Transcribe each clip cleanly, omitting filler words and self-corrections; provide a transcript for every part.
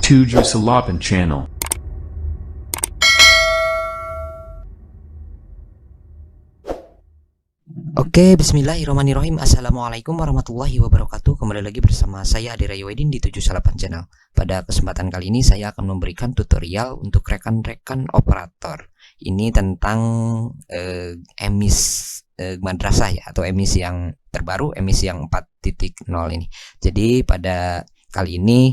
7-Salapan Channel. Oke, bismillahirrahmanirrahim. Assalamualaikum warahmatullahi wabarakatuh. Kembali lagi bersama saya Adi Rayowedin di 7-Salapan Channel. Pada kesempatan kali ini saya akan memberikan tutorial untuk rekan-rekan operator. Ini tentang emis madrasah ya, atau emisi yang terbaru, emisi yang 4.0 ini. Jadi pada kali ini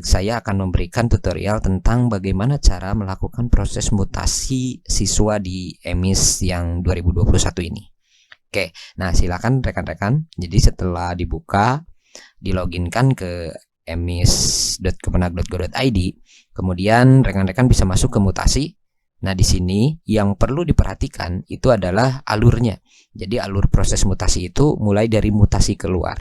saya akan memberikan tutorial tentang bagaimana cara melakukan proses mutasi siswa di emis yang 2021 ini. Oke, nah silakan rekan-rekan. Jadi setelah dibuka, diloginkan ke emis.kemenag.go.id, kemudian rekan-rekan bisa masuk ke mutasi. Nah di sini yang perlu diperhatikan itu adalah alurnya. Jadi alur proses mutasi itu mulai dari mutasi keluar.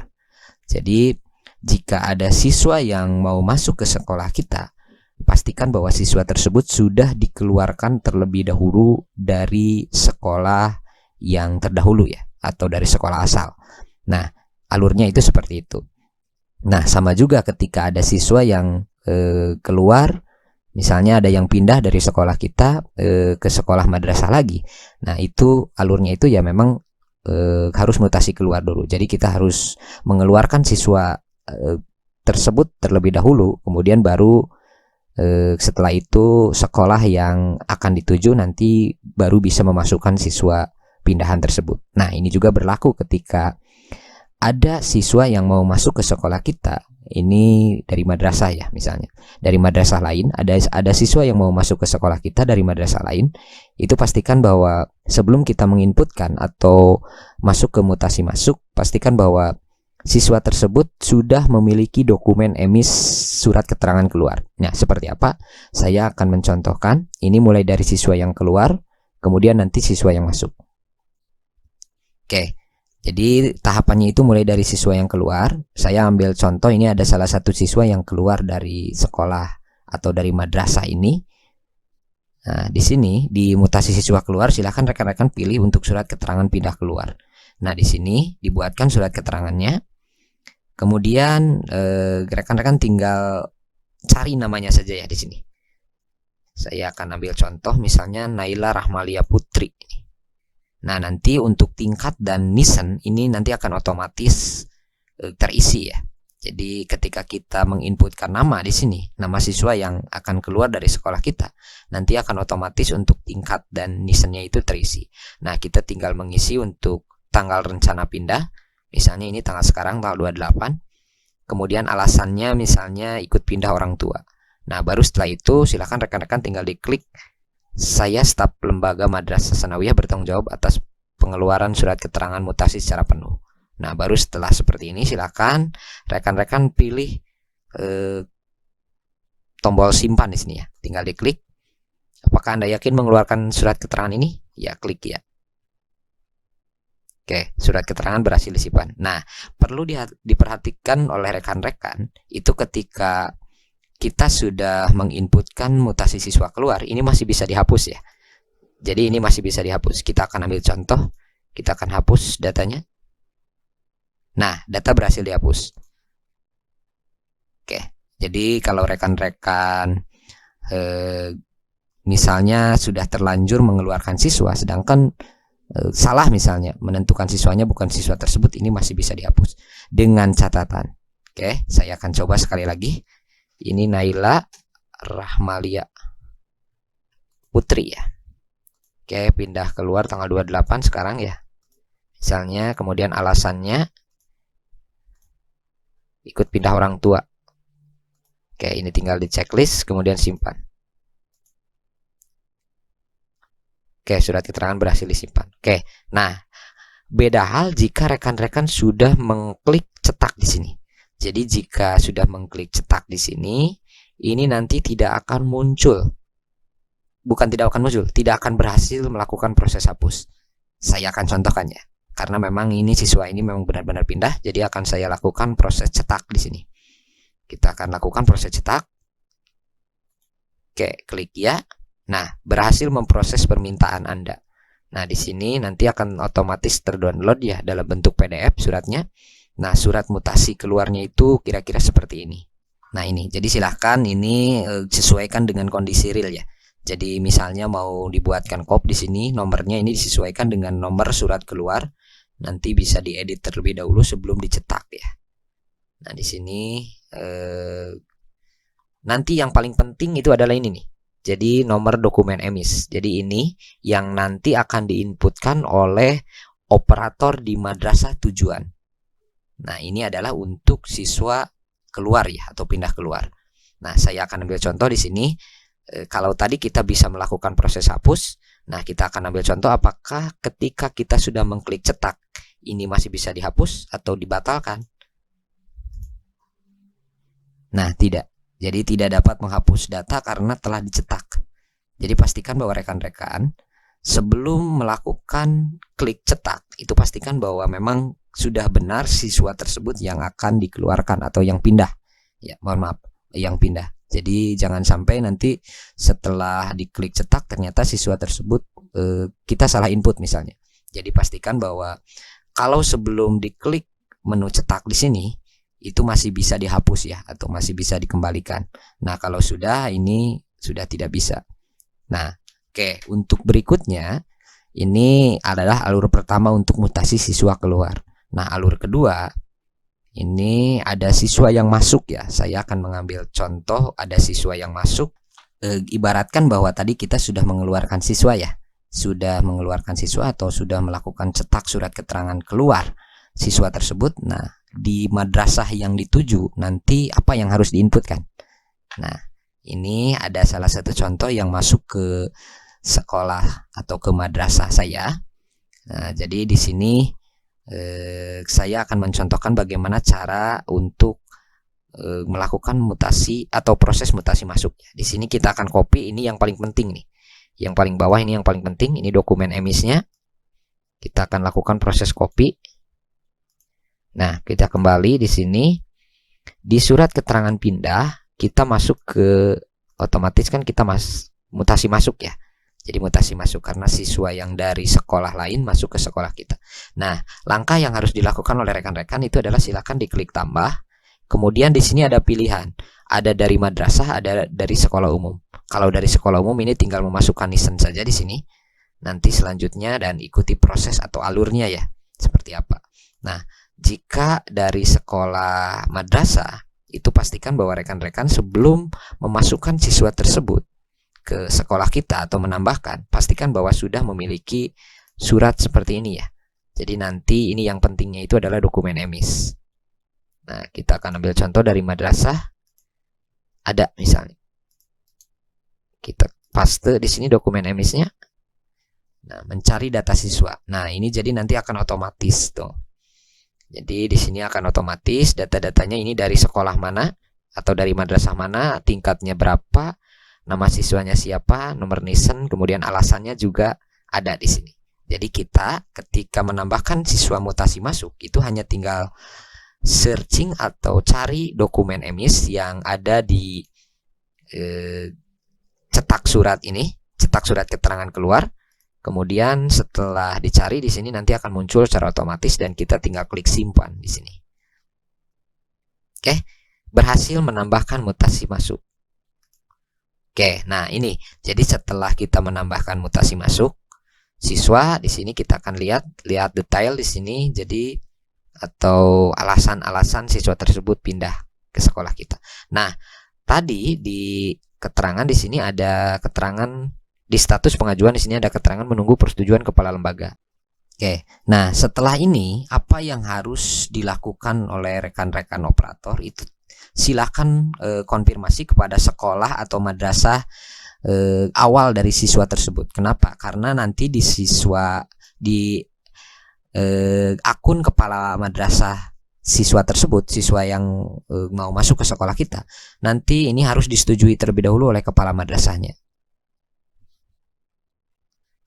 Jadi jika ada siswa yang mau masuk ke sekolah kita, pastikan bahwa siswa tersebut sudah dikeluarkan terlebih dahulu dari sekolah yang terdahulu ya, atau dari sekolah asal. Nah alurnya itu seperti itu. Nah sama juga ketika ada siswa yang keluar, misalnya ada yang pindah dari sekolah kita ke sekolah madrasah lagi. Nah itu alurnya itu ya memang harus mutasi keluar dulu. Jadi kita harus mengeluarkan siswa tersebut terlebih dahulu, kemudian baru setelah itu sekolah yang akan dituju nanti baru bisa memasukkan siswa pindahan tersebut. Nah ini juga berlaku ketika ada siswa yang mau masuk ke sekolah kita, ini dari madrasah ya, misalnya dari madrasah lain, ada siswa yang mau masuk ke sekolah kita dari madrasah lain, itu pastikan bahwa sebelum kita menginputkan atau masuk ke mutasi masuk, pastikan bahwa siswa tersebut sudah memiliki dokumen emis surat keterangan keluar. Nah seperti apa? Saya akan mencontohkan. Ini mulai dari siswa yang keluar, kemudian nanti siswa yang masuk. Oke, jadi tahapannya itu mulai dari siswa yang keluar. Saya ambil contoh, ini ada salah satu siswa yang keluar dari sekolah atau dari madrasah ini. Nah, di sini di mutasi siswa keluar, silahkan rekan-rekan pilih untuk surat keterangan pindah keluar. Nah, di sini dibuatkan surat keterangannya. Kemudian rekan-rekan tinggal cari namanya saja ya di sini. Saya akan ambil contoh, misalnya Naila Rahmalia Putri. Nah nanti untuk tingkat dan nisen ini nanti akan otomatis terisi ya. Jadi ketika kita menginputkan nama di sini, nama siswa yang akan keluar dari sekolah kita, nanti akan otomatis untuk tingkat dan nisennya itu terisi. Nah kita tinggal mengisi untuk tanggal rencana pindah, misalnya ini tanggal sekarang tanggal 28. Kemudian alasannya misalnya ikut pindah orang tua. Nah baru setelah itu silakan rekan-rekan tinggal diklik saya staf lembaga madrasah sanawiyah bertanggung jawab atas pengeluaran surat keterangan mutasi secara penuh. Nah baru setelah seperti ini silakan rekan-rekan pilih tombol simpan di sini ya. Tinggal diklik. Apakah Anda yakin mengeluarkan surat keterangan ini? Ya klik ya. Oke, surat keterangan berhasil disimpan. Nah perlu diperhatikan oleh rekan-rekan itu ketika kita sudah menginputkan mutasi siswa keluar, ini masih bisa dihapus ya. Jadi ini masih bisa dihapus. Kita akan ambil contoh, kita akan hapus datanya. Nah, data berhasil dihapus. Oke, jadi kalau rekan-rekan misalnya sudah terlanjur mengeluarkan siswa, sedangkan salah misalnya menentukan siswanya bukan siswa tersebut, ini masih bisa dihapus dengan catatan. Oke, saya akan coba sekali lagi. Ini Naila Rahmalia Putri ya. Oke, pindah keluar tanggal 28 sekarang ya. Misalnya, kemudian alasannya ikut pindah orang tua. Oke, ini tinggal di checklist, kemudian simpan. Oke, surat keterangan berhasil disimpan. Oke, nah beda hal jika rekan-rekan sudah mengklik cetak di sini. Jadi jika sudah mengklik cetak di sini, ini nanti tidak akan muncul. Bukan tidak akan muncul, tidak akan berhasil melakukan proses hapus. Saya akan contohkan ya. Karena memang ini siswa ini memang benar-benar pindah, jadi akan saya lakukan proses cetak di sini. Kita akan lakukan proses cetak. Oke, klik ya. Nah, berhasil memproses permintaan Anda. Nah, di sini nanti akan otomatis terdownload ya dalam bentuk PDF suratnya. Nah, surat mutasi keluarnya itu kira-kira seperti ini. Nah ini, jadi silahkan ini sesuaikan dengan kondisi real ya. Jadi misalnya mau dibuatkan kop di sini, nomornya ini disesuaikan dengan nomor surat keluar. Nanti bisa diedit terlebih dahulu sebelum dicetak ya. Nah di sini nanti yang paling penting itu adalah ini nih. Jadi nomor dokumen emis. Jadi ini yang nanti akan diinputkan oleh operator di madrasah tujuan. Nah ini adalah untuk siswa keluar ya, atau pindah keluar. Nah saya akan ambil contoh di sini. Kalau tadi kita bisa melakukan proses hapus, nah kita akan ambil contoh apakah ketika kita sudah mengklik cetak ini masih bisa dihapus atau dibatalkan. Nah tidak, jadi tidak dapat menghapus data karena telah dicetak. Jadi pastikan bahwa rekan-rekan sebelum melakukan klik cetak itu pastikan bahwa memang sudah benar siswa tersebut yang akan dikeluarkan atau yang pindah. Ya, mohon maaf, yang pindah. Jadi jangan sampai nanti setelah diklik cetak ternyata siswa tersebut kita salah input misalnya. Jadi pastikan bahwa kalau sebelum diklik menu cetak di sini itu masih bisa dihapus ya, atau masih bisa dikembalikan. Nah kalau sudah, ini sudah tidak bisa. Nah oke, untuk berikutnya ini adalah alur pertama untuk mutasi siswa keluar. Nah alur kedua ini ada siswa yang masuk ya. Saya akan mengambil contoh ada siswa yang masuk. Ibaratkan bahwa tadi kita sudah mengeluarkan siswa ya. Sudah mengeluarkan siswa atau sudah melakukan cetak surat keterangan keluar siswa tersebut. Nah, di madrasah yang dituju nanti apa yang harus diinputkan. Nah, ini ada salah satu contoh yang masuk ke sekolah atau ke madrasah saya. Nah, jadi di sini saya akan mencontohkan bagaimana cara untuk melakukan mutasi atau proses mutasi masuk. Di sini kita akan copy, ini yang paling penting nih. Yang paling bawah ini yang paling penting, ini dokumen emisnya. Kita akan lakukan proses copy. Nah, kita kembali di sini. Di surat keterangan pindah, kita masuk ke otomatis kan kita mutasi masuk ya. Jadi mutasi masuk karena siswa yang dari sekolah lain masuk ke sekolah kita. Nah, langkah yang harus dilakukan oleh rekan-rekan itu adalah silakan diklik tambah. Kemudian di sini ada pilihan, ada dari madrasah, ada dari sekolah umum. Kalau dari sekolah umum ini tinggal memasukkan nisan saja di sini. Nanti selanjutnya dan ikuti proses atau alurnya ya, seperti apa. Nah, jika dari sekolah madrasah, itu pastikan bahwa rekan-rekan sebelum memasukkan siswa tersebut ke sekolah kita atau menambahkan, pastikan bahwa sudah memiliki surat seperti ini ya. Jadi nanti ini yang pentingnya itu adalah dokumen emis. Nah, kita akan ambil contoh dari madrasah. Ada misalnya. Kita paste di sini dokumen emisnya. Nah, mencari data siswa. Nah, ini jadi nanti akan otomatis tuh. Jadi di sini akan otomatis data-datanya ini dari sekolah mana atau dari madrasah mana, tingkatnya berapa, nama siswanya siapa, nomor nisan, kemudian alasannya juga ada di sini. Jadi kita ketika menambahkan siswa mutasi masuk itu hanya tinggal searching atau cari dokumen emis yang ada di cetak surat ini, cetak surat keterangan keluar. Kemudian setelah dicari di sini nanti akan muncul secara otomatis dan kita tinggal klik simpan di sini. Oke, berhasil menambahkan mutasi masuk. Oke, nah ini. Jadi setelah kita menambahkan mutasi masuk, siswa di sini kita akan lihat detail di sini. Jadi atau alasan-alasan siswa tersebut pindah ke sekolah kita. Nah, tadi di keterangan di sini ada keterangan. Di status pengajuan di sini ada keterangan menunggu persetujuan kepala lembaga. Oke, nah setelah ini apa yang harus dilakukan oleh rekan-rekan operator itu silakan konfirmasi kepada sekolah atau madrasah awal dari siswa tersebut. Kenapa? Karena nanti di akun kepala madrasah siswa tersebut, siswa yang mau masuk ke sekolah kita, nanti ini harus disetujui terlebih dahulu oleh kepala madrasahnya.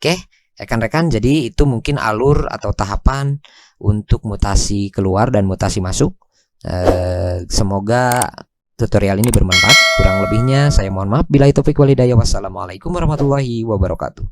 Oke, rekan-rekan, jadi itu mungkin alur atau tahapan untuk mutasi keluar dan mutasi masuk. Semoga tutorial ini bermanfaat. Kurang lebihnya saya mohon maaf. Billahi taufik wal hidayah. Wassalamualaikum warahmatullahi wabarakatuh.